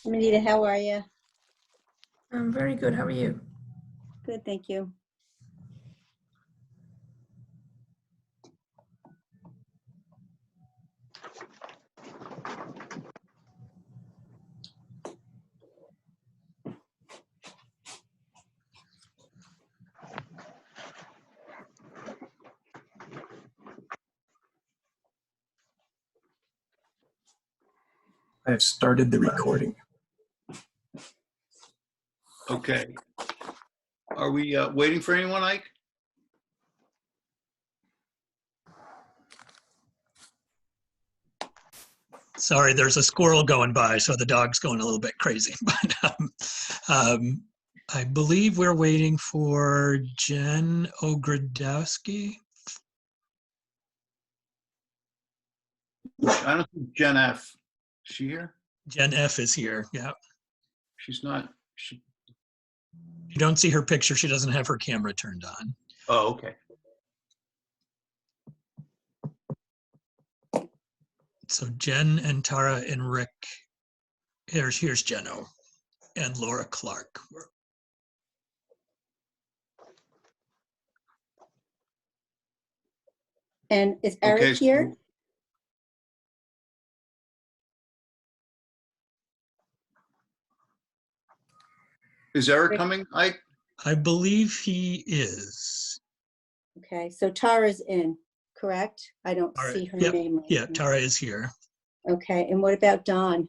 Anita, how are you? I'm very good. How are you? Good, thank you. I've started the recording. Okay. Are we waiting for anyone, Ike? Sorry, there's a squirrel going by, so the dog's going a little bit crazy. But I believe we're waiting for Jen Ogrodowski. I don't think Jen F. Is she here? Jen F is here, yeah. She's not. You don't see her picture. She doesn't have her camera turned on. Oh, okay. So Jen and Tara and Rick, here's Jeno and Laura Clark. And is Eric Okay, here? Is Eric coming, Ike? I believe he is. Okay, so Tara's in, correct? I don't All right. see her Yep. name. right Yeah, now. Tara is here. Okay, and what about Don?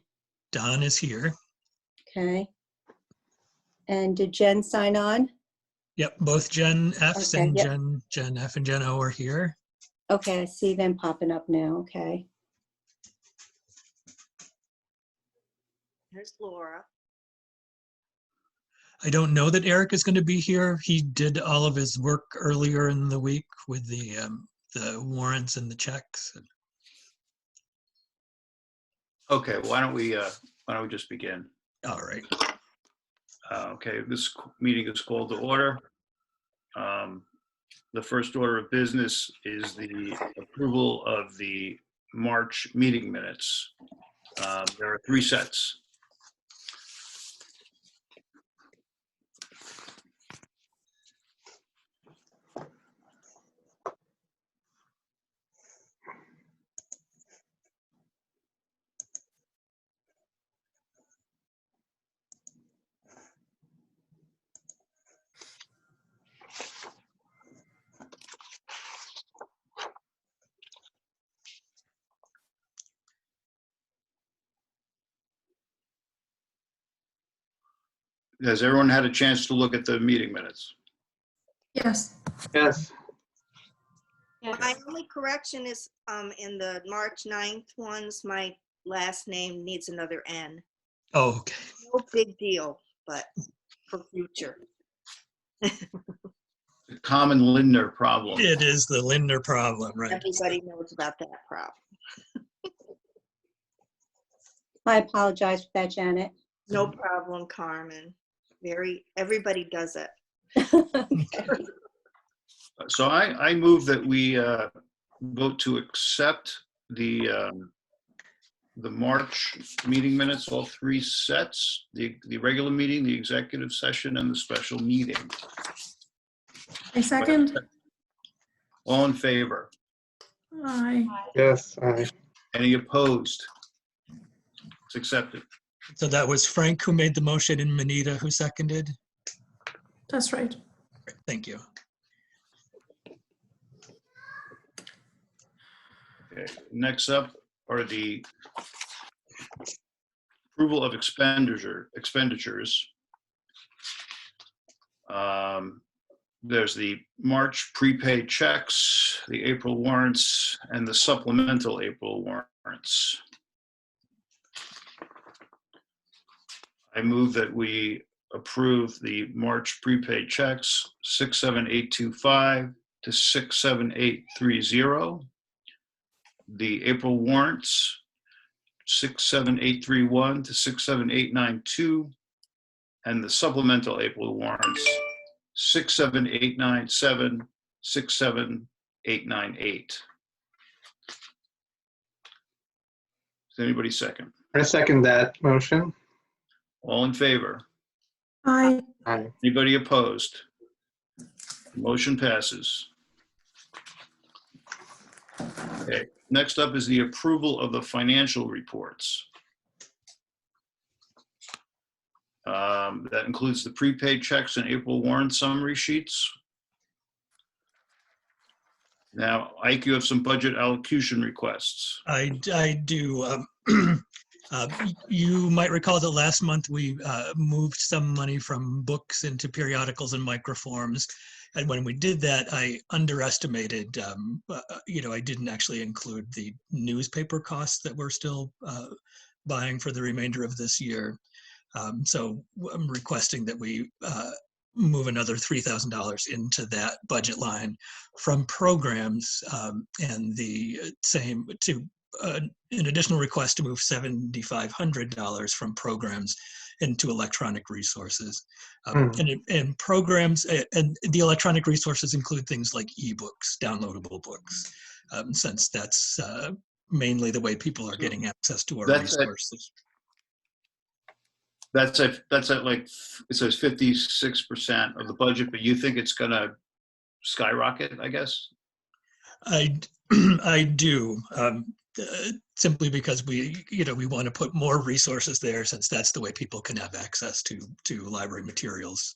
Don is here. Okay. And did Jen sign on? Yep, both Jen F's Okay, and yep. Jen F and Jen O are here. Okay, I see them popping up now, okay. Here's Laura. I don't know that Eric is going to be here. He did all of his work earlier in the week with the warrants and the checks. Okay, why don't we just begin? All right. Okay, this meeting is called to order. The first order of business is the approval of the March meeting minutes. There are 3 sets. Has everyone had a chance to look at the meeting minutes? Yes. Yes. My only correction is in the March 9th ones, my last name needs another N. Oh, okay. No big deal, but for future. The common Lindner problem. It is the Lindner problem, right? Everybody knows about that problem. I apologize for that, Janet. No problem, Carmen. Everybody does it. Okay. So I move that we vote to accept the March meeting minutes, all 3 sets, the regular meeting, the executive session, and the special meeting. A second. All in favor? Aye. Yes. Aye. Any opposed? It's accepted. So that was Frank who made the motion and Manita who seconded. That's right. Great, thank you. Okay. Next up are the approval of expenditures. There's the March prepaid checks, the April warrants, and the supplemental April warrants. I move that we approve the March prepaid checks 67825 to 67830. The April warrants 67831 to 67892, and the supplemental April warrants 67897, 67898. Does anybody second? I second that motion. All in favor? Aye. Aye. Anybody opposed? Motion passes. Okay, next up is the approval of the financial reports. That includes the prepaid checks and April warrant summary sheets. Now, Ike, you have some budget allocation requests. I do. You might recall that last month we moved some money from books into periodicals and microforms. And when we did that, I underestimated, I didn't actually include the newspaper costs that we're still buying for the remainder of this year. So I'm requesting that we move another $3,000 into that budget line from programs, and the same to an additional request to move $7,500 from programs into electronic resources. And programs and the electronic resources include things like ebooks, downloadable books, since that's mainly the way people are getting access to our resources. That's at like, it says 56% of the budget, but you think it's gonna skyrocket, I guess? I do, simply because we want to put more resources there, since that's the way people can have access to library materials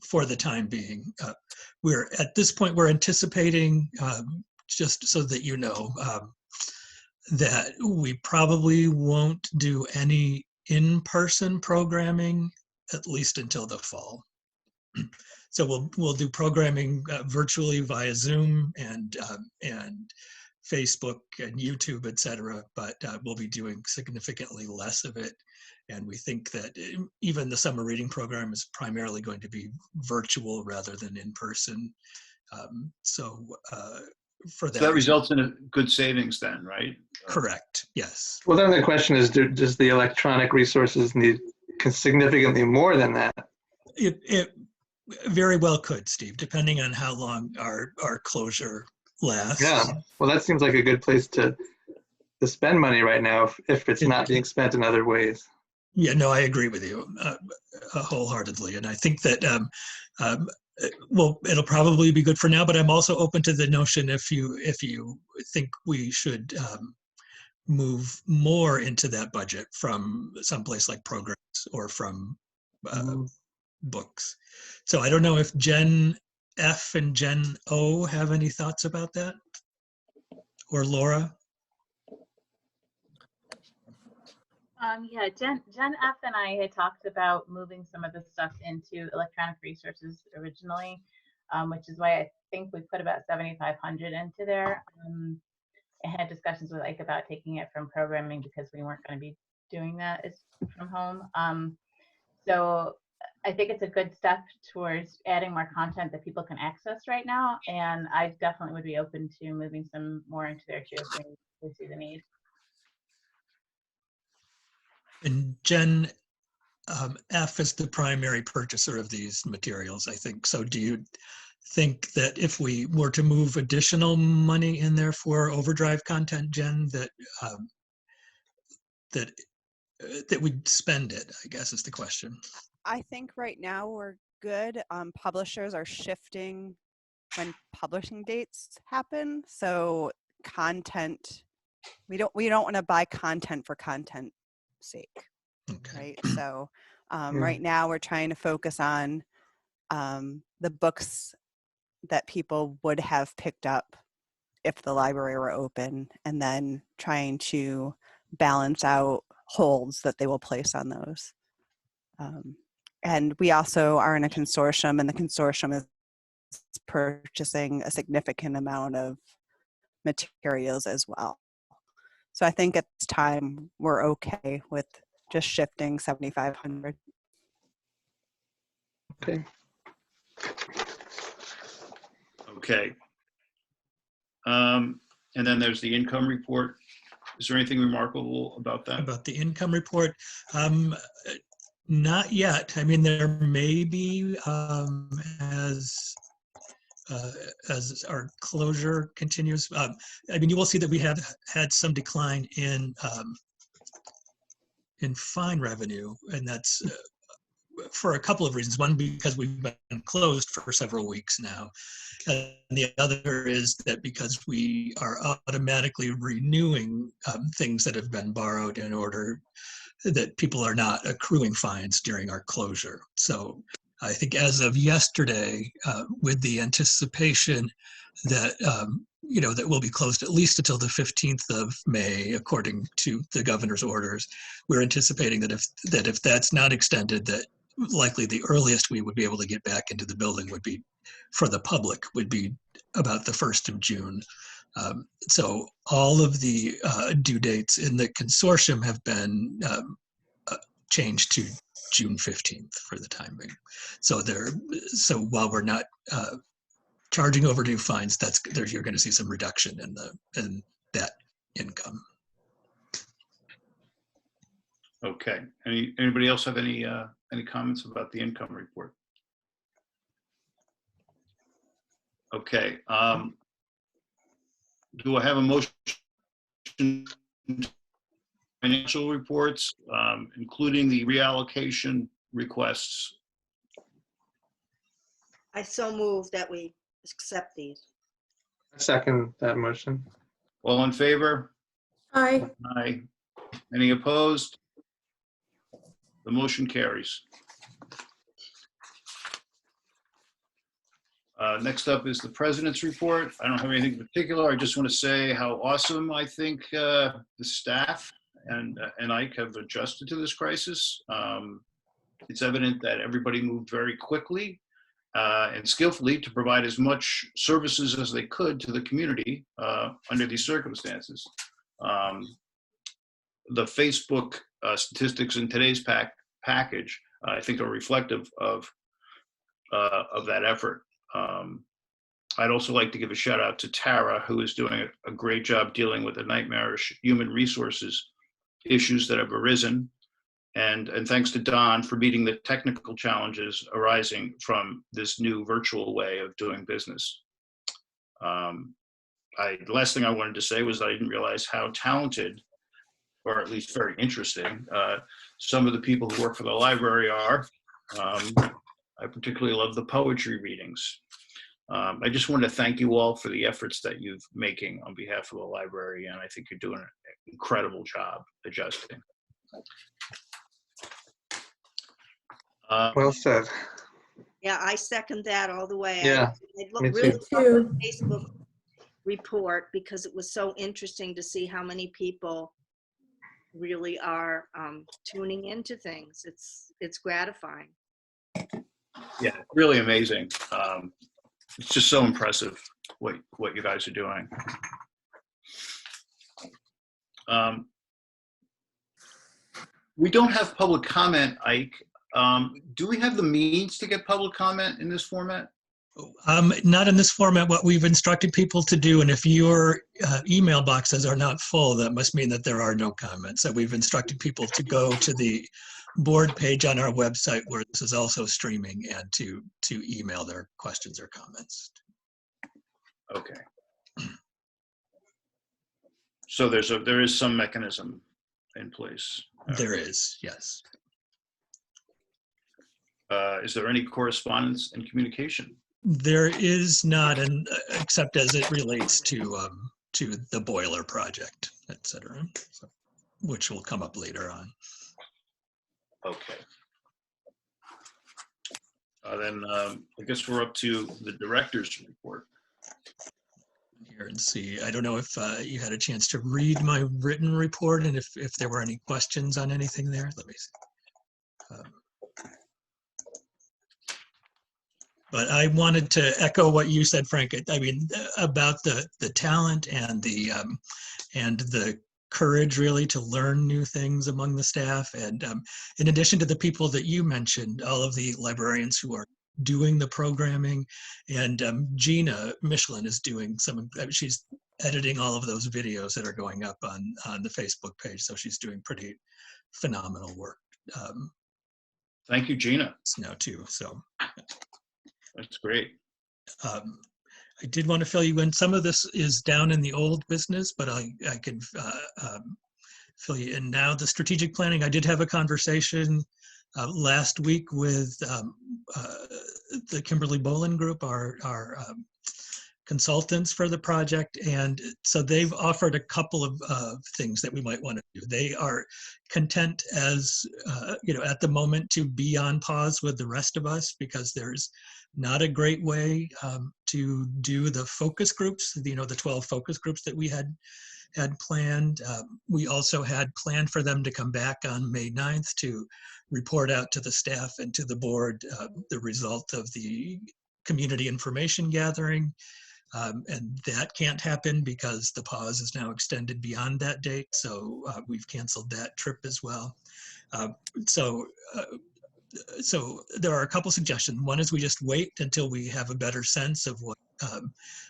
for the time being. We're at this point, we're anticipating, just so that you know, that we probably won't do any in-person programming, at least until the fall. So we'll do programming virtually via Zoom and Facebook and YouTube, etc. But we'll be doing significantly less of it. And we think that even the summer reading program is primarily going to be virtual rather than in person. For that, So that results in a good savings then, right? Correct. Yes. Well, then the question is, does the electronic resources need significantly more than that? It very well could, Steve, depending on how long our closure lasts. Yeah. Well, that seems like a good place to spend money right now if it's not being spent in other ways. Yeah, no, I agree with you wholeheartedly. And I think that, well, it'll probably be good for now, but I'm also open to the notion if you think we should move more into that budget from someplace like programs or from books. So I don't know if Gen F and Gen O have any thoughts about that, or Laura? Yeah, Gen F and I had talked about moving some of the stuff into electronic resources originally, which is why I think we put about 7,500 into there. I had discussions with Ike about taking it from programming because we weren't going to be doing that from home. So I think it's a good step towards adding more content that people can access right now, and I definitely would be open to moving some more into there too if we see the need. And Gen F is the primary purchaser of these materials, I think. So do you think that if we were to move additional money in there for overdrive content, Jen, that we'd spend it, I guess is the question. I think right now we're good. Publishers are shifting when publishing dates happen. So content, we don't want to buy content for content's sake. Okay. Right. So right now we're trying to focus on the books that people would have picked up if the library were open, and then trying to balance out holds that they will place on those. And we also are in a consortium, and the consortium is purchasing a significant amount of materials as well. So I think at this time we're okay with just shifting 7,500. Okay. Okay. And then there's the income report. Is there anything remarkable about that? About the income report? Not yet. I mean, there may be, as as our closure continues. I mean, you will see that we have had some decline in fine revenue, and that's for a couple of reasons. One, because we've been closed for several weeks now. And the other is that because we are automatically renewing things that have been borrowed in order that people are not accruing fines during our closure. So I think as of yesterday, with the anticipation that that we'll be closed at least until the 15th of May, according to the governor's orders, we're anticipating that if that's not extended, that likely the earliest we would be able to get back into the building would be, for the public, would be about the 1st of June. So all of the due dates in the consortium have been changed to June 15th for the time being. So while we're not charging overdue fines, you're going to see some reduction in that income. Okay. Anybody else have any comments about the income report? Okay. Do I have a motion to financial reports, including the reallocation requests? I so move that we accept these. I second that motion. All in favor? Aye. Aye. Any opposed? The motion carries. Next up is the president's report. I don't have anything in particular. I just want to say how awesome I think the staff and Ike have adjusted to this crisis. It's evident that everybody moved very quickly and skillfully to provide as much services as they could to the community under these circumstances. The Facebook statistics in today's package, I think, are reflective of that effort. I'd also like to give a shout out to Tara, who is doing a great job dealing with the nightmarish human resources issues that have arisen. And thanks to Don for meeting the technical challenges arising from this new virtual way of doing business. The last thing I wanted to say was I didn't realize how talented, or at least very interesting, some of the people who work for the library are. I particularly love the poetry readings. I just wanted to thank you all for the efforts that you're making on behalf of the library, and I think you're doing an incredible job adjusting. Well said. Yeah, I second that all the way. Yeah, I me looked really too. through the Facebook report because it was so interesting to see how many people really are tuning into things. It's gratifying. Yeah, really amazing. It's just so impressive what you guys are doing. We don't have public comment, Ike. Do we have the means to get public comment in this format? Not in this format. What we've instructed people to do, and if your email boxes are not full, that must mean that there are no comments. So we've instructed people to go to the board page on our website where this is also streaming, and to email their questions or comments. Okay. So there is some mechanism in place. There is, yes. Is there any correspondence and communication? There is not, and except as it relates to the boiler project, et cetera, so, which will come up later on. Okay. Then I guess we're up to the director's report. Here and see. I don't know if you had a chance to read my written report, and if there were any questions on anything there. Let me see. But I wanted to echo what you said, Frank. I mean, about the talent and the courage, really, to learn new things among the staff. And in addition to the people that you mentioned, all of the librarians who are doing the programming, and Gina Michelin is doing she's editing all of those videos that are going up on the Facebook page. So she's doing pretty phenomenal work. Thank you, Gina. Now too, so. That's great. I did want to fill you in. Some of this is down in the old business, but I can fill you in now. The strategic planning, I did have a conversation last week with the Kimberly Bolin Group, our consultants for the project. And so they've offered a couple of things that we might want to do. They are content as, at the moment to be on pause with the rest of us because there's not a great way to do the focus groups, the 12 focus groups that we had planned. We also had planned for them to come back on May 9th to report out to the staff and to the board the result of the community information gathering. And that can't happen because the pause is now extended beyond that date. So we've canceled that trip as well. So there are a couple suggestions. One is we just wait until we have a better sense of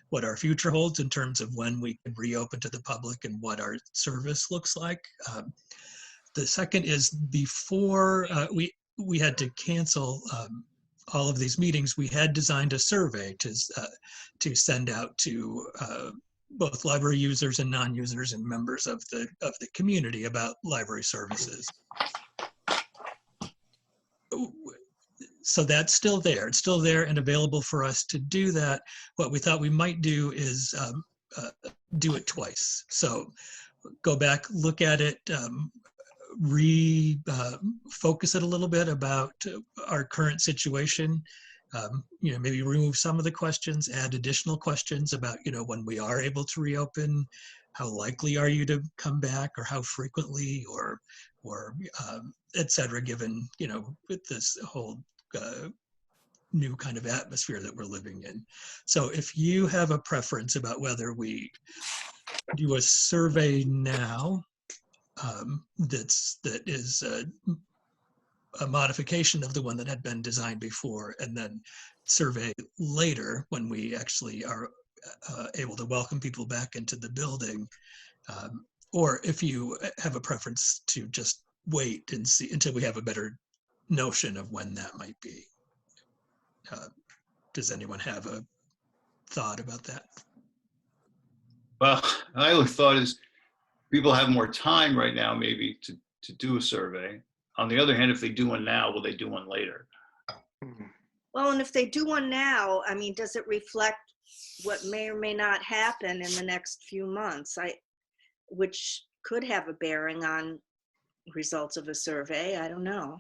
what our future holds in terms of when we can reopen to the public and what our service looks like. The second is before we had to cancel all of these meetings, we had designed a survey to send out to both library users and non-users and members of the community about library services. So that's still there. It's still there and available for us to do that. What we thought we might do is do it twice. So go back, look at it, focus it a little bit about our current situation. Maybe remove some of the questions, add additional questions about, when we are able to reopen, how likely are you to come back, or how frequently, or et cetera, given, with this whole new kind of atmosphere that we're living in. So if you have a preference about whether we do a survey now, that is a modification of the one that had been designed before, and then survey later when we actually are able to welcome people back into the building, or if you have a preference to just wait and see until we have a better notion of when that might be. Does anyone have a thought about that? Well, my only thought is people have more time right now maybe to do a survey. On the other hand, if they do one now, will they do one later? Well, and if they do one now, I mean, does it reflect what may or may not happen in the next few months, which could have a bearing on results of a survey? I don't know.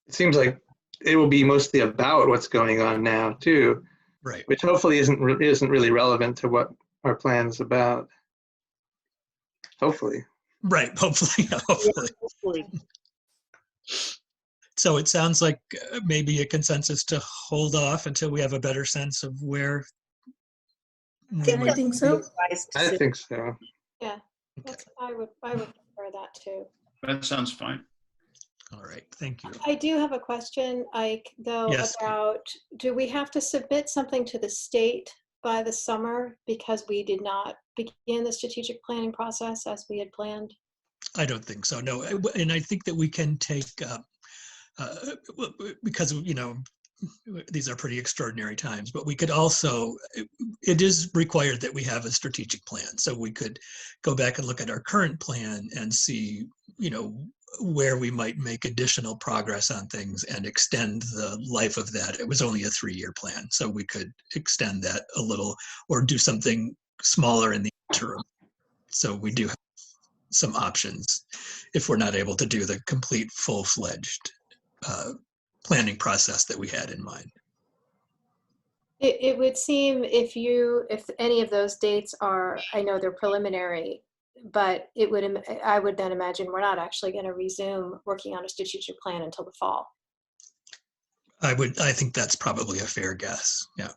It seems like it will be mostly about what's going on now too, Right. which hopefully isn't really relevant to what our plan is about. Hopefully. Right. Hopefully. Hopefully. Yeah, hopefully. So it sounds like maybe a consensus to hold off until we have a better sense of where. I think so. I think so. Yeah, I would prefer that too. That sounds fine. All right, thank you. I do have a question, Ike, though, Yes. about, do we have to submit something to the state by the summer because we did not begin the strategic planning process as we had planned? I don't think so, no. And I think that we can take, because, these are pretty extraordinary times, but we could also, it is required that we have a strategic plan. So we could go back and look at our current plan and see, where we might make additional progress on things and extend the life of that. It was only a 3-year plan, so we could extend that a little or do something smaller in the interim. So we do have some options if we're not able to do the complete full-fledged planning process that we had in mind. It would seem if any of those dates are, I know they're preliminary, but I would then imagine we're not actually going to resume working on a strategic plan until the fall. I think that's probably a fair guess. Yeah.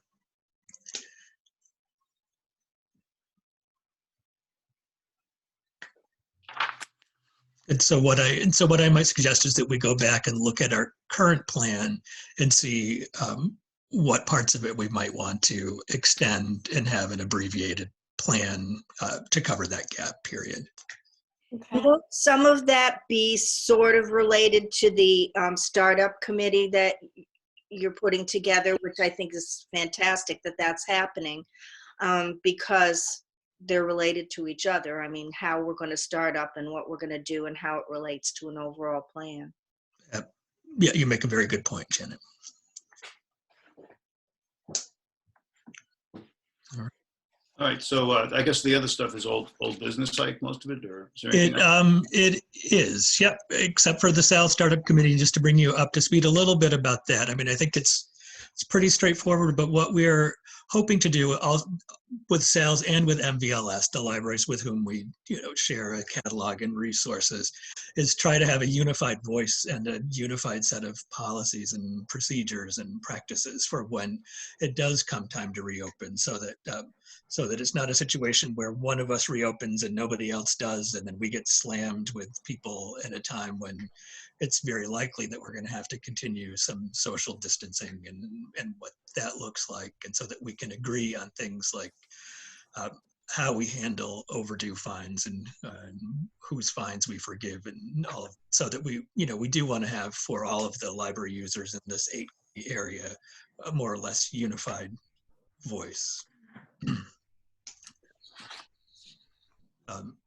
And so what I might suggest is that we go back and look at our current plan and see what parts of it we might want to extend and have an abbreviated plan to cover that gap period. Okay. Will some of that be sort of related to the startup committee that you're putting together, which I think is fantastic that that's happening. because they're related to each other. I mean, how we're going to start up and what we're going to do and how it relates to an overall plan. Yeah, you make a very good point, Janet. All right, so I guess the other stuff is old business, like most of it, or is there anything else? It is, yep, except for the SAL Startup Committee, just to bring you up to speed a little bit about that. I mean, I think it's pretty straightforward, but what we're hoping to do with SALS and with MVLS, the libraries with whom we share a catalog and resources, is try to have a unified voice and a unified set of policies and procedures and practices for when it does come time to reopen, so that it's not a situation where one of us reopens and nobody else does, and then we get slammed with people at a time when it's very likely that we're going to have to continue some social distancing and what that looks like, and so that we can agree on things like how we handle overdue fines and whose fines we forgive, and all of, so that we do want to have, for all of the library users in this 8 area, a more or less unified voice.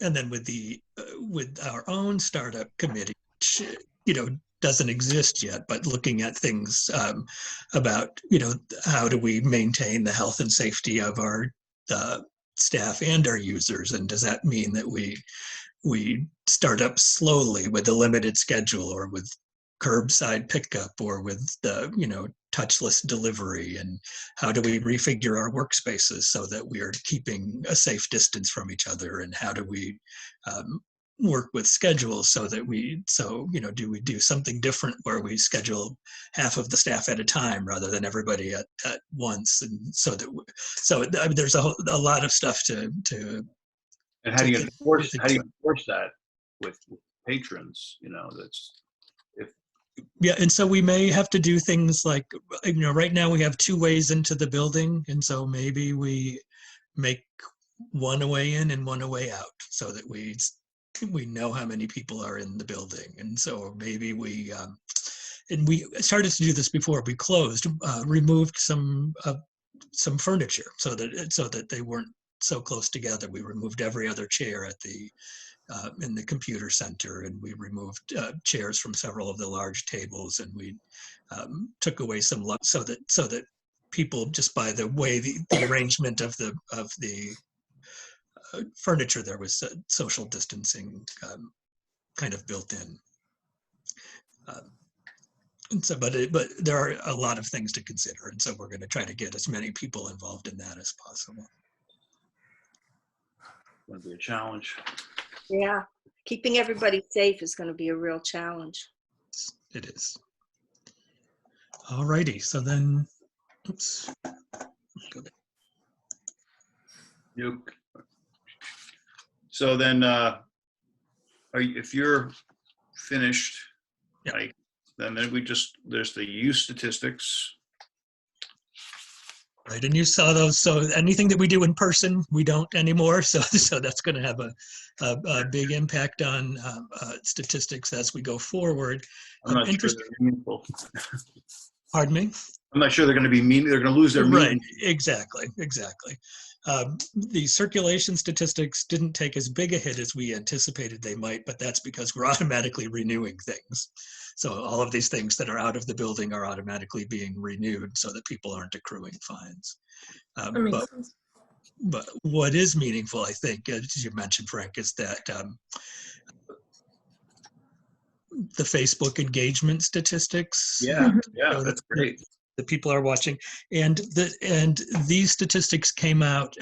And then with our own startup committee, which doesn't exist yet, but looking at things about how do we maintain the health and safety of our staff and our users, and does that mean that we start up slowly with a limited schedule, or with curbside pickup, or with the touchless delivery, and how do we refigure our workspaces so that we are keeping a safe distance from each other, and how do we work with schedules so that do we do something different where we schedule half of the staff at a time rather than everybody at once, and I mean, there's a lot of stuff to And how do you enforce that with patrons? That's Yeah, and so we may have to do things like, right now we have 2 ways into the building, and so maybe we make one a way in and one a way out, so that we know how many people are in the building. And so maybe we started to do this before we closed, removed some furniture so that they weren't so close together. We removed every other chair in the computer center, and we removed chairs from several of the large tables, and we took away some so that people, just by the way the arrangement of the furniture, there was social distancing kind of built in. And so, but there are a lot of things to consider, and so we're going to try to get as many people involved in that as possible. going to be a challenge. Yeah, keeping everybody safe is going to be a real challenge. It is. All righty, so then, oops. So then, if you're finished, yep. Right, then there's the use statistics. Right, and you saw those. So anything that we do in person, we don't anymore. So that's going to have a big impact on statistics as we go forward. I'm not sure they're meaningful. Pardon me? I'm not sure they're going to be they're going to lose their meaning. Right, exactly. The circulation statistics didn't take as big a hit as we anticipated they might, but that's because we're automatically renewing things. So all of these things that are out of the building are automatically being renewed so that people aren't accruing fines. But what is meaningful, I think, as you mentioned, Frank, is that the Facebook engagement statistics. Yeah, that's great. The people are watching, and these statistics came out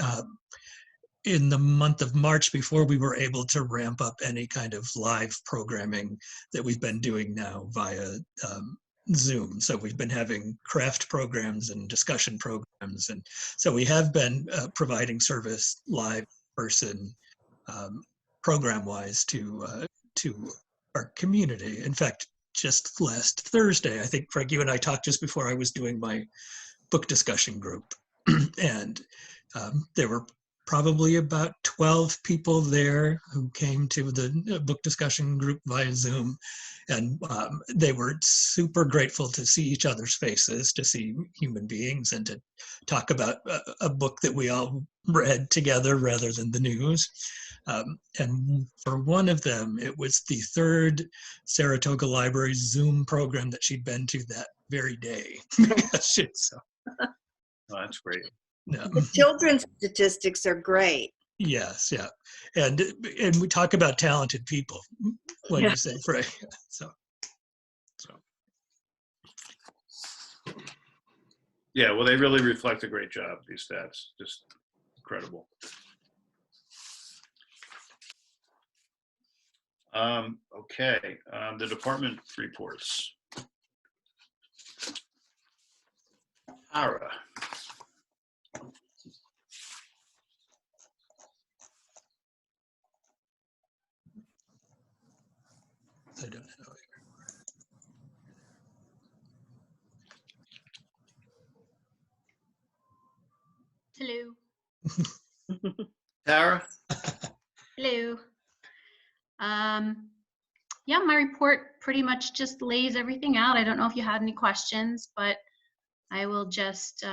in the month of March, before we were able to ramp up any kind of live programming that we've been doing now via Zoom. So we've been having craft programs and discussion programs, and so we have been providing service live person program-wise to our community. In fact, just last Thursday, I think, Frank, you and I talked just before I was doing my book discussion group, and there were probably about 12 people there who came to the book discussion group via Zoom. And they were super grateful to see each other's faces, to see human beings, and to talk about a book that we all read together rather than the news. And for one of them, it was the third Saratoga Library Zoom program that she'd been to that very day. So, Oh, that's great. yeah. The children's statistics are great. Yes, yeah. And we talk about talented people when Yeah. you say Frey. So Yeah, well, they really reflect a great job, these stats. Just incredible. Okay, the department reports. Tara. I don't know. Hello. Tara? Hello. Yeah, my report pretty much just lays everything out. I don't know if you had any questions, but I will just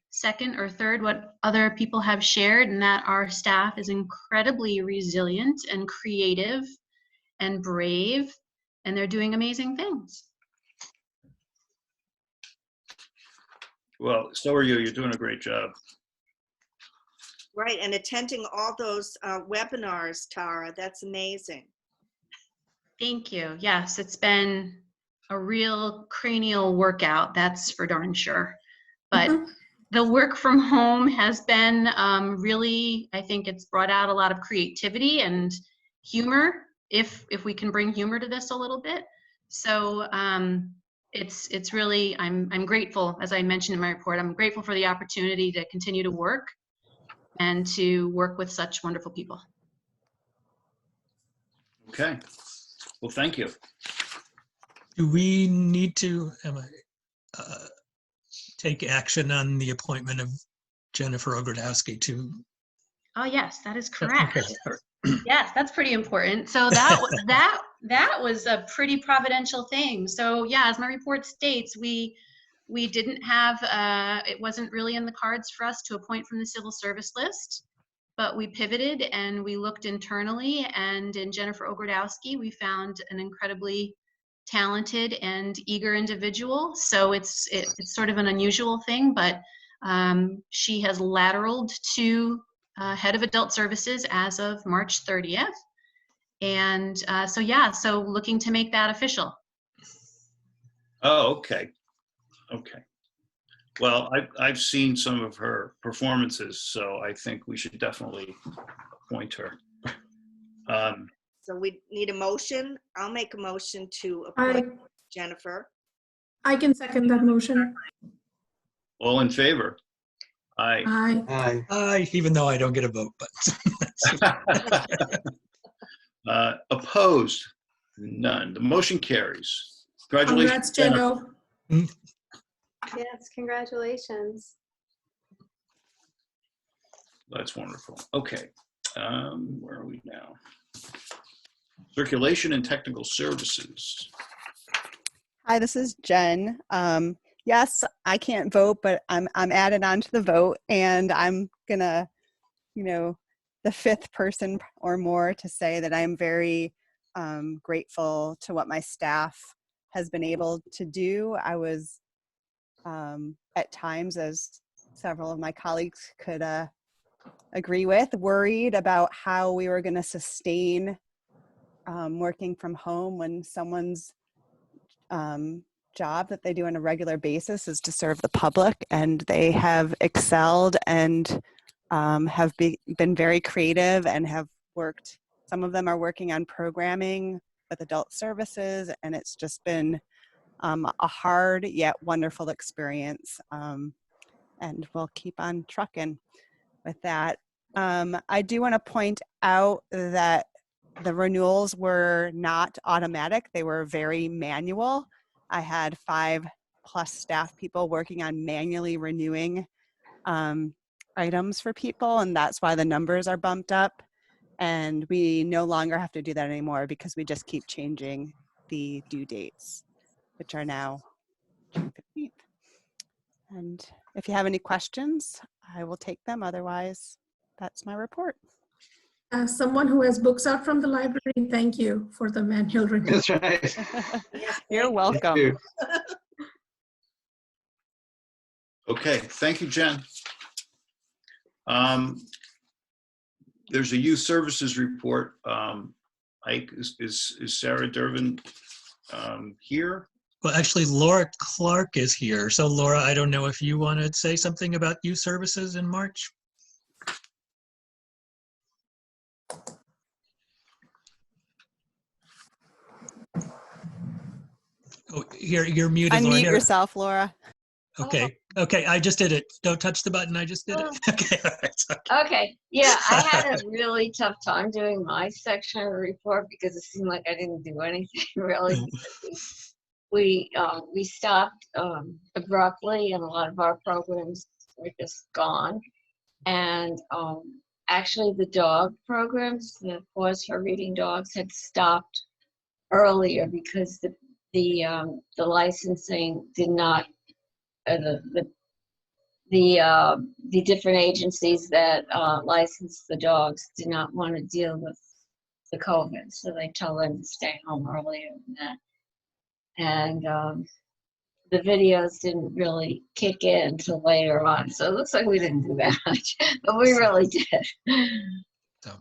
second or third what other people have shared, and that our staff is incredibly resilient and creative and brave, and they're doing amazing things. Well, so are you. You're doing a great job. Right, and attending all those webinars, Tara, that's amazing. Thank you. Yes, it's been a real cranial workout, that's for darn sure. But the work from home has been really, I think it's brought out a lot of creativity and humor, if we can bring humor to this a little bit. So it's really, I'm grateful, as I mentioned in my report, I'm grateful for the opportunity to continue to work and to work with such wonderful people. Okay. Well, thank you. Do we need to take action on the appointment of Jennifer Ogrodowski to? Oh yes, that is correct. Okay. Yes, that's pretty important. So that was a pretty providential thing. So yeah, as my report states, we didn't have it wasn't really in the cards for us to appoint from the civil service list, but we pivoted and we looked internally, and in Jennifer Ogrodowski we found an incredibly talented and eager individual. So it's sort of an unusual thing, but she has lateraled to head of adult services as of March 30th. And so, yeah, so looking to make that official. Oh, okay. Okay. Well, I've seen some of her performances, so I think we should definitely appoint her. So we need a motion. I'll make a motion to appoint Jennifer. I can second that motion. All in favor? Aye. Aye. Aye, even though I don't get a vote, but. Opposed? None. The motion carries. Congratulations, Congrats, Jenno. Yes, congratulations. That's wonderful. Okay. Where are we now? Circulation and technical services. Hi, this is Jen. Yes, I can't vote, but I'm added on to the vote, and I'm gonna, the fifth person or more to say that I'm very grateful to what my staff has been able to do. I was at times, as several of my colleagues could agree with, worried about how we were going to sustain working from home when someone's job that they do on a regular basis is to serve the public, and they have excelled and have been very creative and have worked. Some of them are working on programming with adult services, and it's just been a hard yet wonderful experience, and we'll keep on trucking with that. I do want to point out that the renewals were not automatic. They were very manual. I had 5+ staff people working on manually renewing items for people, and that's why the numbers are bumped up. And we no longer have to do that anymore because we just keep changing the due dates, which are now June 15th. And if you have any questions, I will take them. Otherwise, that's my report. As someone who has books out from the library, thank you for the manual review. That's right. You're welcome. Thank you. Okay, thank you, Jen. There's a youth services report. Ike, is Sarah Durbin here? Well, actually, Laura Clark is here. So Laura, I don't know if you want to say something about youth services in March? Oh, you're muted, Laura. Unmute Here. yourself, Laura. Okay. Okay. I just did it. Don't touch the button. I just did it. Okay. All right. Okay, yeah, I had a really tough time doing my section of the report because it seemed like I didn't do anything really. We stopped abruptly, and a lot of our programs were just gone. And actually, the dog programs, the Pause for Reading Dogs, had stopped earlier because the licensing did not. The different agencies that license the dogs did not want to deal with the COVID, so they told them to stay home earlier than that. And the videos didn't really kick in until later on, so it looks like we didn't do that much, but we really did. So,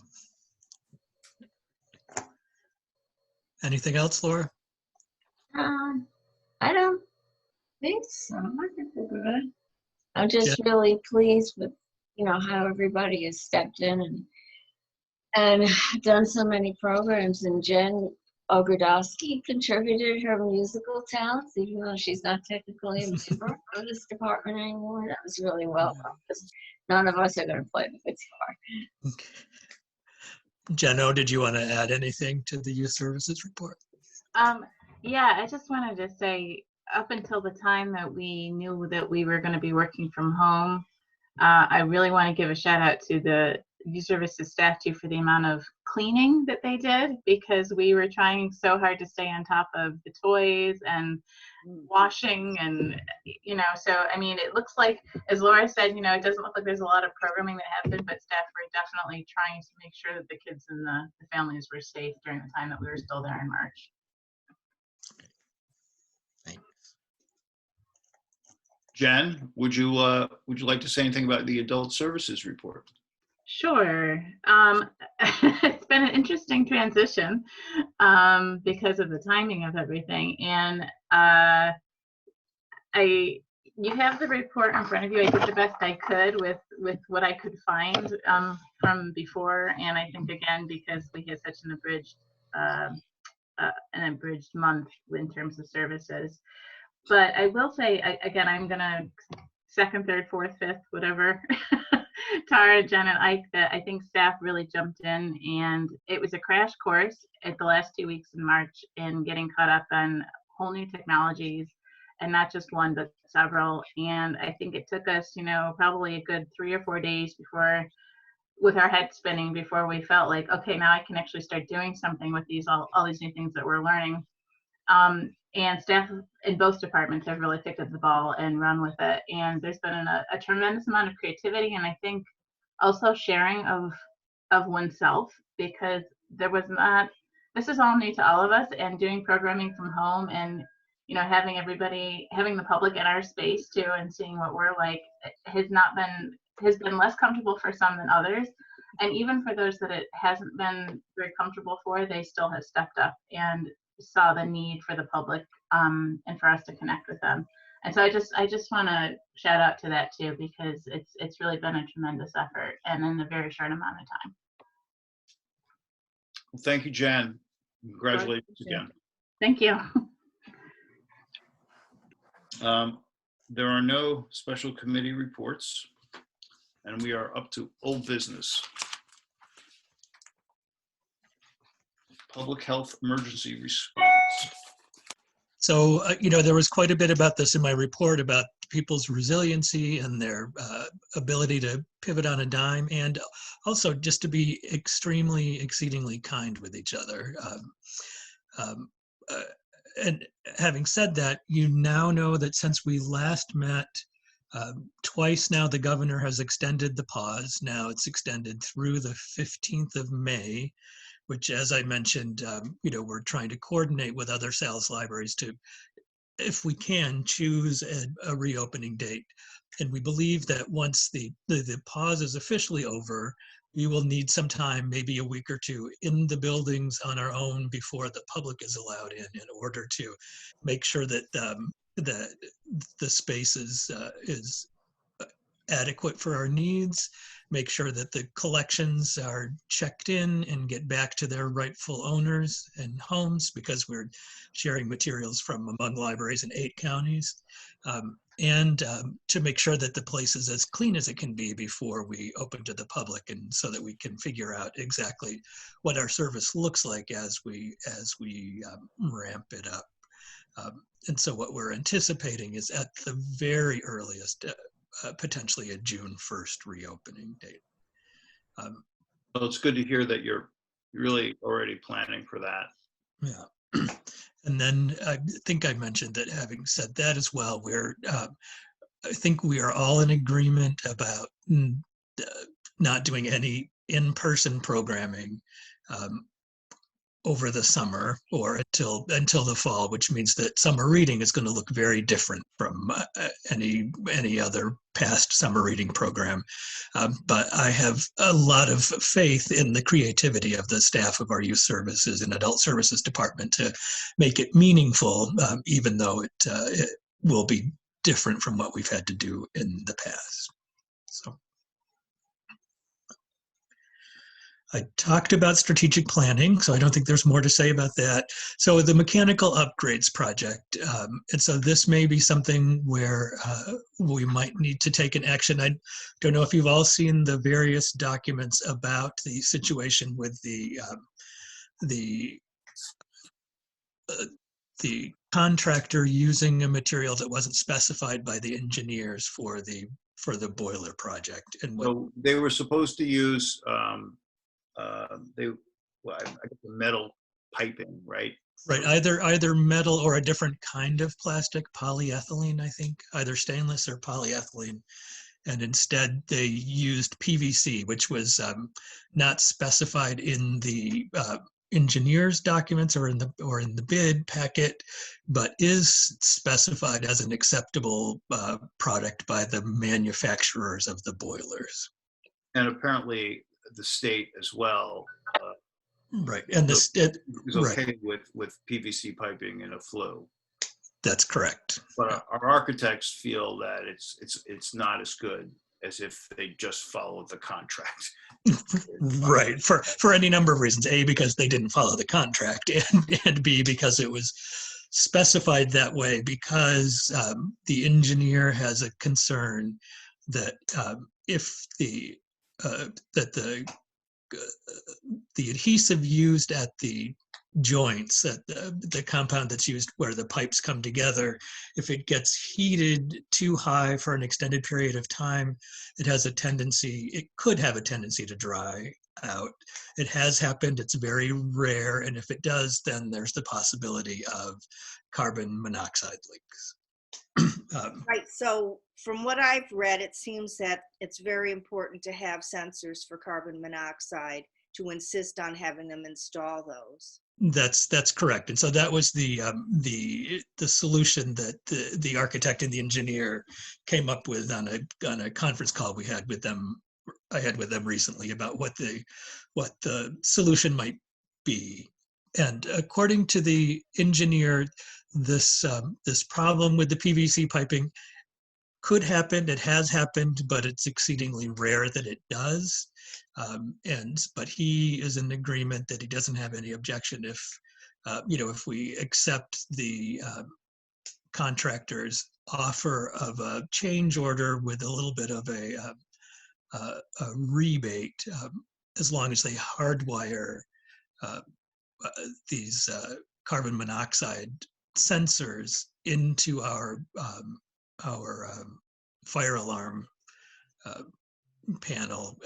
anything else, Laura? I don't think so. I think we're good. I'm just really pleased with, how everybody has stepped in and done so many programs. And Jen Ogrodowski contributed her musical talents, even though she's not technically a member of this department anymore. That was really welcome because none of us are going to play the guitar. Jeno, did you want to add anything to the youth services report? Yeah, I just wanted to say, up until the time that we knew that we were going to be working from home, I really want to give a shout out to the youth services staff too for the amount of cleaning that they did, because we were trying so hard to stay on top of the toys and washing and, so, I mean, it looks like, as Laura said, it doesn't look like there's a lot of programming that happened, but staff were definitely trying to make sure that the kids and the families were safe during the time that we were still there in March. Jen, would you like to say anything about the adult services report? Sure. It's been an interesting transition because of the timing of everything. And you have the report in front of you. I did the best I could with what I could find from before. And I think, again, because we had such an abridged month in terms of services. But I will say, again, I'm going to second, third, fourth, fifth, whatever, Tara, Jen, and Ike, that I think staff really jumped in, and it was a crash course at the last 2 weeks in March in getting caught up on whole new technologies, and not just one, but several. And I think it took us, probably a good 3 or 4 days before, with our head spinning, before we felt like, okay, now I can actually start doing something with all these new things that we're learning. And staff in both departments have really picked up the ball and run with it. And there's been a tremendous amount of creativity, and I think also sharing of oneself, because this is all new to all of us, and doing programming from home and, having the public in our space too, and seeing what we're like has been less comfortable for some than others. And even for those that it hasn't been very comfortable for, they still have stepped up and saw the need for the public and for us to connect with them. And so I just want to shout out to that too, because it's really been a tremendous effort and in a very short amount of time. Well, thank you, Jen. Congratulations again. Thank you. There are no special committee reports, and we are up to old business. Public health emergency response. So, there was quite a bit about this in my report about people's resiliency and their ability to pivot on a dime, and also just to be exceedingly kind with each other. Um, and having said that, you now know that since we last met, twice now the governor has extended the pause. Now it's extended through the 15th of May, which, as I mentioned, we're trying to coordinate with other sales libraries to, if we can, choose a reopening date. And we believe that once the pause is officially over, we will need some time, maybe a week or two, in the buildings on our own before the public is allowed in order to make sure that the space is adequate for our needs, make sure that the collections are checked in and get back to their rightful owners and homes, because we're sharing materials from among libraries in 8 counties, and to make sure that the place is as clean as it can be before we open to the public, and so that we can figure out exactly what our service looks like as we ramp it up. And so what we're anticipating is, at the very earliest, potentially a June 1st reopening date. Well, it's good to hear that you're really already planning for that. Yeah. And then I think I mentioned that, having said that as well, I think we are all in agreement about not doing any in-person programming over the summer or until the fall, which means that summer reading is going to look very different from any other past summer reading program. But I have a lot of faith in the creativity of the staff of our youth services and adult services department to make it meaningful, even though it will be different from what we've had to do in the past. So. I talked about strategic planning, so I don't think there's more to say about that. So the mechanical upgrades project, and so this may be something where we might need to take an action. I don't know if you've all seen the various documents about the situation with the contractor using a material that wasn't specified by the engineers for the boiler project. And so they were supposed to use I guess metal piping, right? Right, either metal or a different kind of plastic, polyethylene, I think, either stainless or polyethylene. And instead they used PVC, which was not specified in the engineer's documents or in the bid packet, but is specified as an acceptable product by the manufacturers of the boilers. And apparently the state as well. Right, and the state is okay with PVC piping in a flue. That's correct. But our architects feel that it's not as good as if they just followed the contract. Right, for any number of reasons. A, because they didn't follow the contract, and B, because it was specified that way, because the engineer has a concern that if the adhesive used at the joints, at the compound that's used where the pipes come together, if it gets heated too high for an extended period of time, it could have a tendency to dry out. It has happened, it's very rare, and if it does, then there's the possibility of carbon monoxide leaks. Right, so from what I've read, it seems that it's very important to have sensors for carbon monoxide, to insist on having them install those. That's correct, and so that was the solution that the architect and the engineer came up with on a conference call we had with them. I had with them recently about what the solution might be, and according to the engineer, this problem with the PVC piping could happen. It has happened, but it's exceedingly rare that it does. But he is in agreement that he doesn't have any objection if we accept the contractor's offer of a change order with a little bit of a rebate, as long as they hardwire these carbon monoxide sensors into our fire alarm panel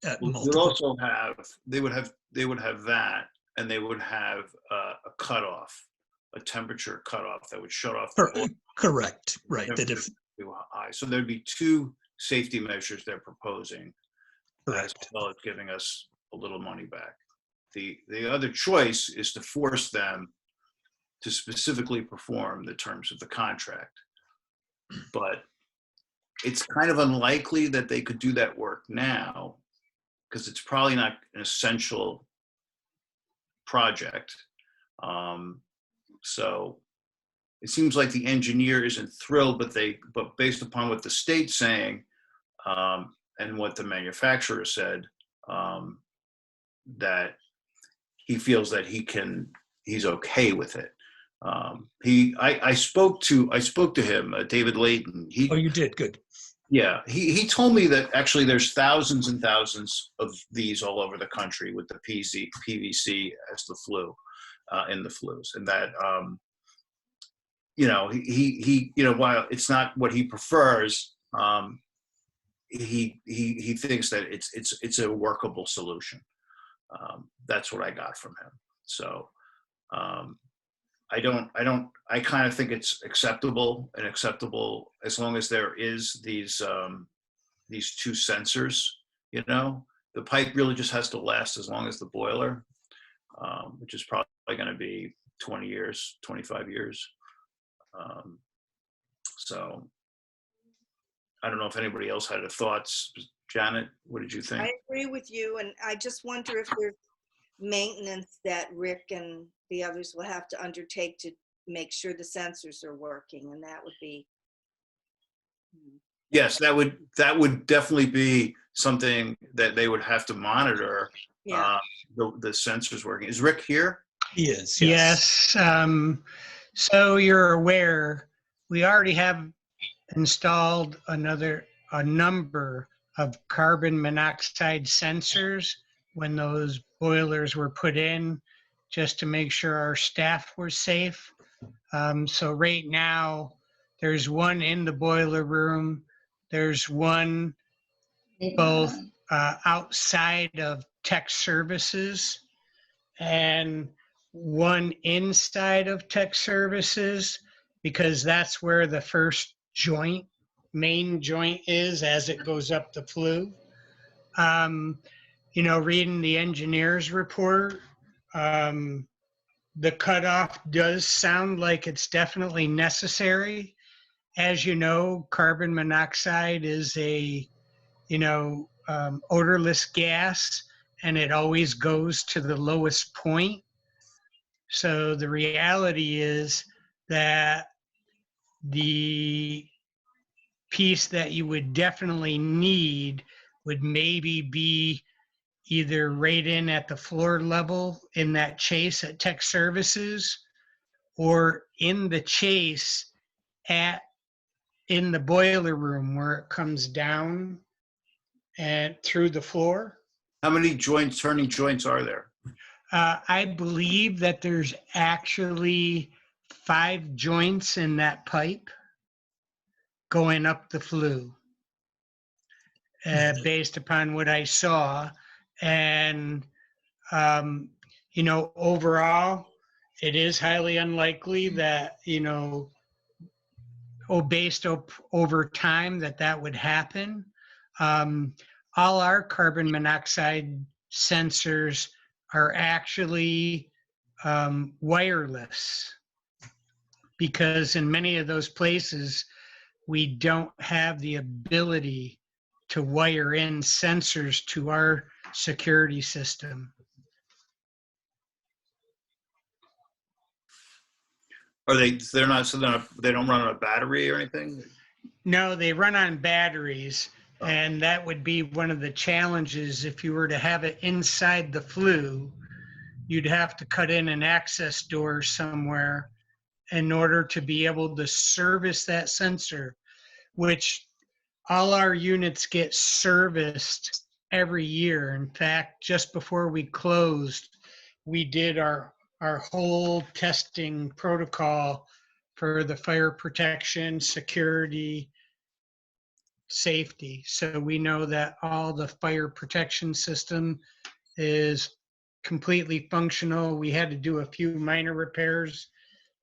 at We'll multiple. also have, they would have that, and they would have a cutoff, a temperature cutoff that would shut off the whole Correct, right. That temperature if too high. So there'd be two safety measures they're proposing, as correct, well as giving us a little money back. The other choice is to force them to specifically perform the terms of the contract. But it's kind of unlikely that they could do that work now, because it's probably not an essential project. So it seems like the engineer isn't thrilled, but based upon what the state's saying, and what the manufacturer said, that he feels that he's okay with it. I spoke to him, David Layton. oh, you did, good. Yeah, he told me that actually there's thousands and thousands of these all over the country with the PVC as the flue, in the flues, and that he while it's not what he prefers, he thinks that it's a workable solution. That's what I got from him. So I kind of think it's acceptable as long as there is these two sensors. The pipe really just has to last as long as the boiler, which is probably going to be 20 years, 25 years. So I don't know if anybody else had thoughts. Janet, what did you think? I agree with you, and I just wonder if there's maintenance that Rick and the others will have to undertake to make sure the sensors are working, and that would be. Yes, that would definitely be something that they would have to monitor. Yeah. The sensors working. Is Rick here? He is. Yes. So you're aware, we already have installed a number of carbon monoxide sensors when those boilers were put in, just to make sure our staff were safe. So right now, there's one in the boiler room. There's one both outside of tech services, and one inside of tech services, because that's where the first main joint is as it goes up the flue. Reading the engineer's report, the cutoff does sound like it's definitely necessary. As you know, carbon monoxide is a, odorless gas, and it always goes to the lowest point. So the reality is that the piece that you would definitely need would maybe be either right in at the floor level in that chase at tech services, or in the chase in the boiler room where it comes down and through the floor. How many turning joints are there? I believe that there's actually 5 joints in that pipe going up the flue, based upon what I saw. And, overall, it is highly unlikely that, based over time that would happen. All our carbon monoxide sensors are actually wireless, because in many of those places, we don't have the ability to wire in sensors to our security system. They don't run on a battery or anything? No, they run on batteries. And that would be one of the challenges. If you were to have it inside the flue, you'd have to cut in an access door somewhere in order to be able to service that sensor, which all our units get serviced every year. In fact, just before we closed, we did our whole testing protocol for the fire protection, security, safety. So we know that all the fire protection system is completely functional. We had to do a few minor repairs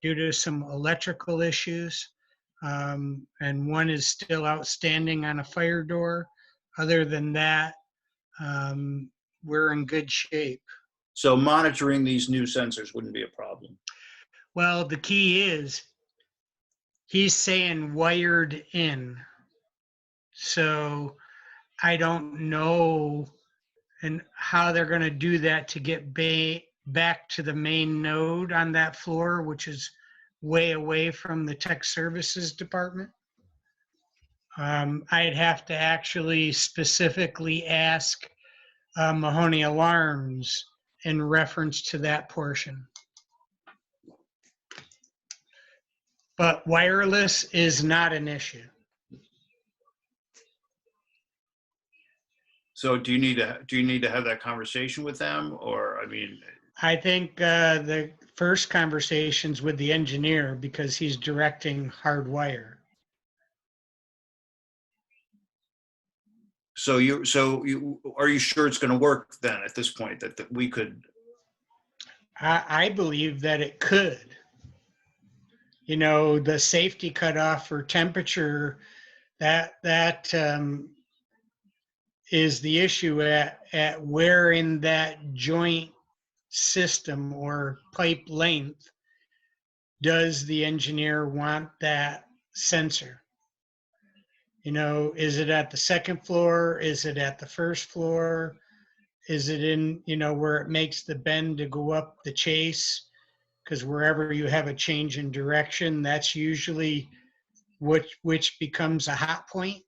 due to some electrical issues. And one is still outstanding on a fire door. Other than that, we're in good shape. So monitoring these new sensors wouldn't be a problem. Well, the key is he's saying wired in. So I don't know and how they're going to do that to get back to the main node on that floor, which is way away from the tech services department. I'd have to actually specifically ask Mahoney Alarms in reference to that portion. But wireless is not an issue. So do you need to have that conversation with them, or I mean? I think the first conversation's with the engineer because he's directing hardwire. So are you sure it's going to work then at this point that we could? I believe that it could. You know, the safety cutoff for temperature, that is the issue at where in that joint system or pipe length does the engineer want that sensor? You know, is it at the second floor? Is it at the first floor? Is it in, you know, where it makes the bend to go up the chase? Because wherever you have a change in direction, that's usually which becomes a hot point.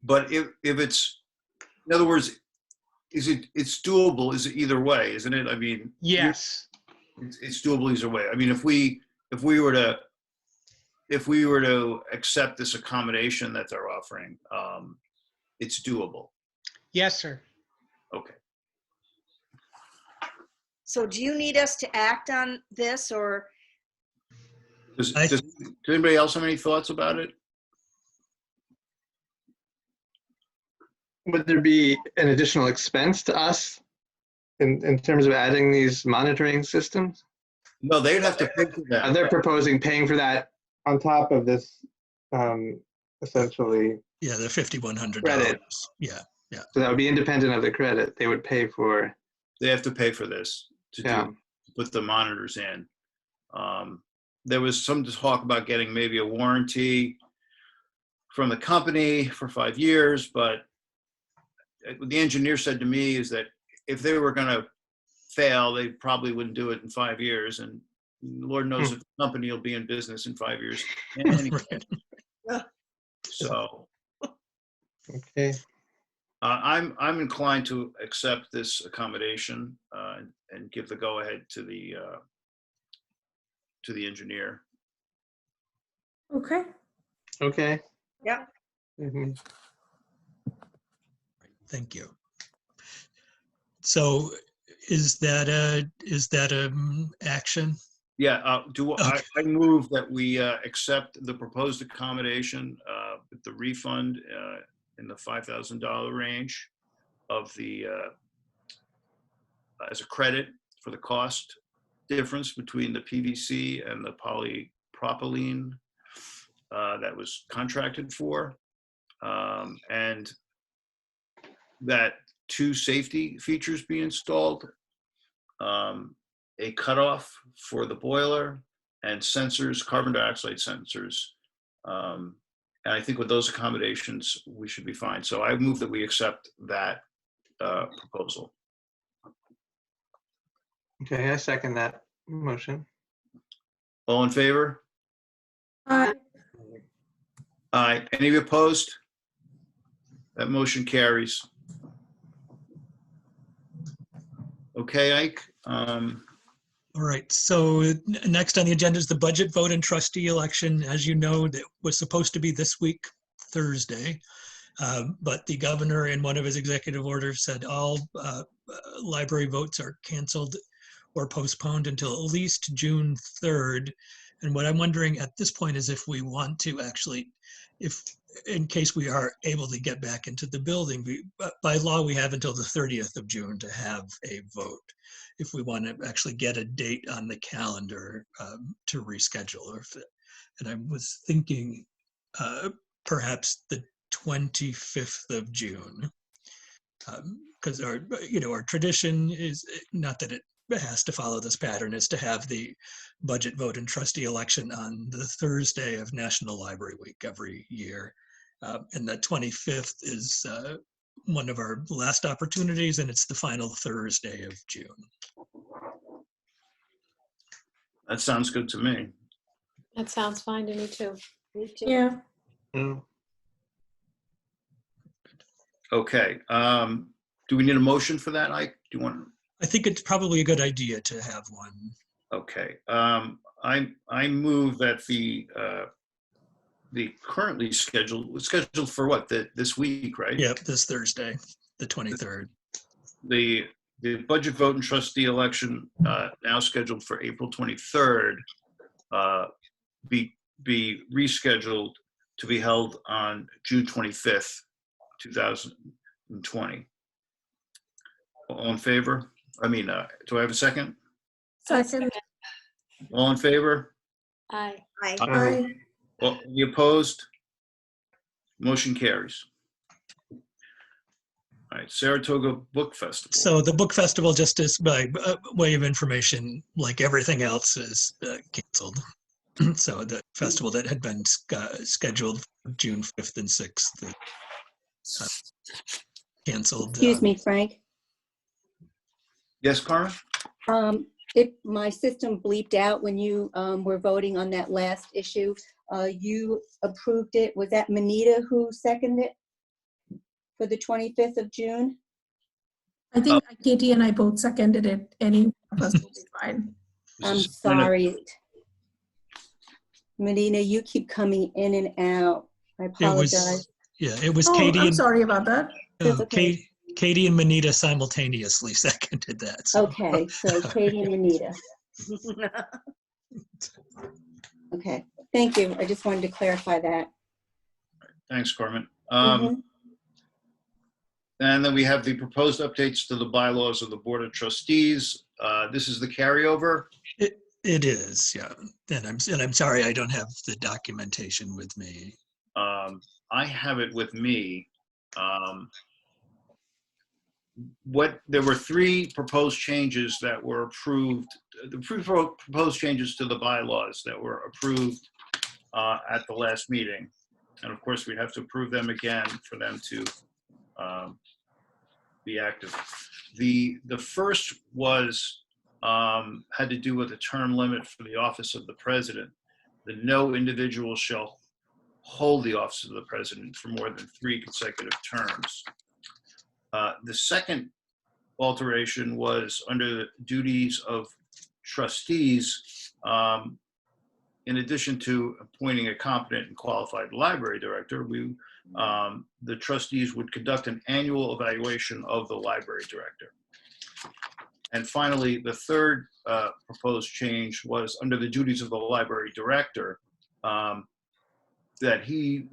But if it's, in other words, it's doable? Is it either way? Isn't it? I mean, yes, it's doable either way. I mean, if we were to accept this accommodation that they're offering, it's doable. Yes, sir. Okay. So do you need us to act on this, or? Does anybody else have any thoughts about it? Would there be an additional expense to us in terms of adding these monitoring systems? No, they'd have to pay for that. They're proposing paying for that on top of this, essentially. Yeah, the $5,100. Credit. Yeah. So that would be independent of the credit. They would pay for. They have to pay for this to put the monitors in. There was some talk about getting maybe a warranty from the company for 5 years, but what the engineer said to me is that if they were going to fail, they probably wouldn't do it in 5 years, and Lord knows if the company will be in business in 5 years. Right. So, okay. I'm inclined to accept this accommodation and give the go-ahead to the engineer. Okay. Okay. Yeah. Mm-hmm. Thank you. So is that a action? Yeah, I move that we accept the proposed accommodation with the refund in the $5,000 range of the as a credit for the cost difference between the PVC and the polypropylene that was contracted for, and that 2 safety features be installed, a cutoff for the boiler, and sensors, carbon dioxide sensors. And I think with those accommodations, we should be fine. So I move that we accept that proposal. Okay, I second that motion. All in favor? Aye. Any opposed? That motion carries. Okay, Ike. All right, so next on the agenda is the budget vote and trustee election. As you know, that was supposed to be this week, Thursday, but the governor in one of his executive orders said all library votes are canceled or postponed until at least June 3rd. And what I'm wondering at this point is if we want to actually, if in case we are able to get back into the building, by law, we have until the 30th of June to have a vote. If we want to actually get a date on the calendar to reschedule. And I was thinking perhaps the 25th of June. Because our tradition is, not that it has to follow this pattern, is to have the budget vote and trustee election on the Thursday of National Library Week every year. And the 25th is one of our last opportunities, and it's the final Thursday of June. That sounds good to me. That sounds fine to me too. Me too. Yeah. Okay. Do we need a motion for that, Ike? Do you want? I think it's probably a good idea to have one. Okay. I move that the currently scheduled for what? This week, right? Yep, this Thursday, the 23rd. The budget vote and trustee election now scheduled for April 23rd be rescheduled to be held on June 25th, 2020. All in favor? I mean, do I have a second? Second. All in favor? Aye. Aye. Aye. Well, any opposed? Motion carries. All right, Saratoga Book Festival. So the book festival, just as by way of information, like everything else, is canceled. So the festival that had been scheduled for June 5th and 6th, canceled. Excuse me, Frank. Yes, Carmen? If my system bleeped out when you were voting on that last issue, you approved it. Was that Manita who seconded it for the 25th of June? I think Katie and I both seconded it. Any of us will be fine. I'm sorry. Medina, you keep coming in and out. I apologize. It was Oh, Katie I'm and sorry about that. It's okay. Katie and Manita simultaneously seconded that. So. Okay, so Katie and Anita. Okay, thank you. I just wanted to clarify that. Thanks, Carmen. Mhm. And then we have the proposed updates to the bylaws of the Board of Trustees. This is the carryover. It is, yeah. And I'm sorry I don't have the documentation with me. I have it with me. There were three proposed changes that were approved. The proposed changes to the bylaws that were approved at the last meeting, and of course we'd have to approve them again for them to be active. The first was had to do with the term limit for the office of the president. That no individual shall hold the office of the president for more than 3 consecutive terms. The second alteration was under the duties of trustees. In addition to appointing a competent and qualified library director, the trustees would conduct an annual evaluation of the library director. And finally, the third proposed change was under the duties of the library director, that he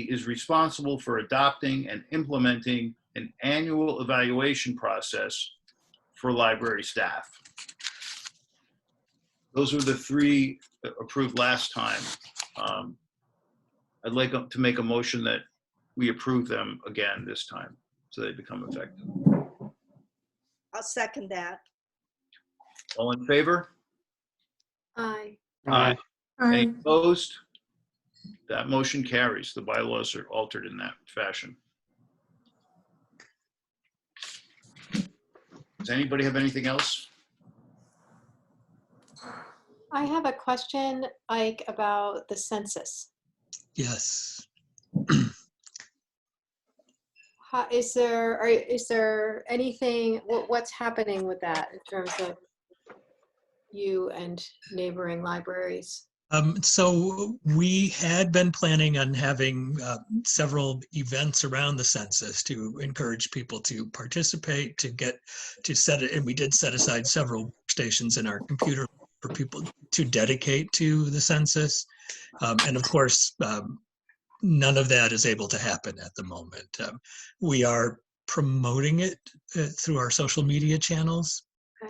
is responsible for adopting and implementing an annual evaluation process for library staff. Those were the three approved last time. I'd like to make a motion that we approve them again this time so they become effective. I'll second that. All in favor? Aye. Aye. Any Aye. opposed? That motion carries. The bylaws are altered in that fashion. Does anybody have anything else? I have a question, Ike, about the census. Yes. Is there anything, what's happening with that in terms of you and neighboring libraries? So we had been planning on having several events around the census to encourage people to participate, and we did set aside several stations in our computer for people to dedicate to the census. And of course, none of that is able to happen at the moment. We are promoting it through our social media channels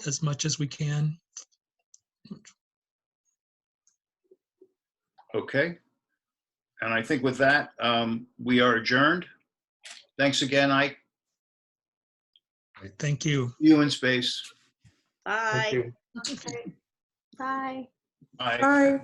as much as we can. Okay. And I think with that, we are adjourned. Thanks again, Ike. Thank you. You in space. Bye. Thank you. Okay. Bye. Bye. Bye.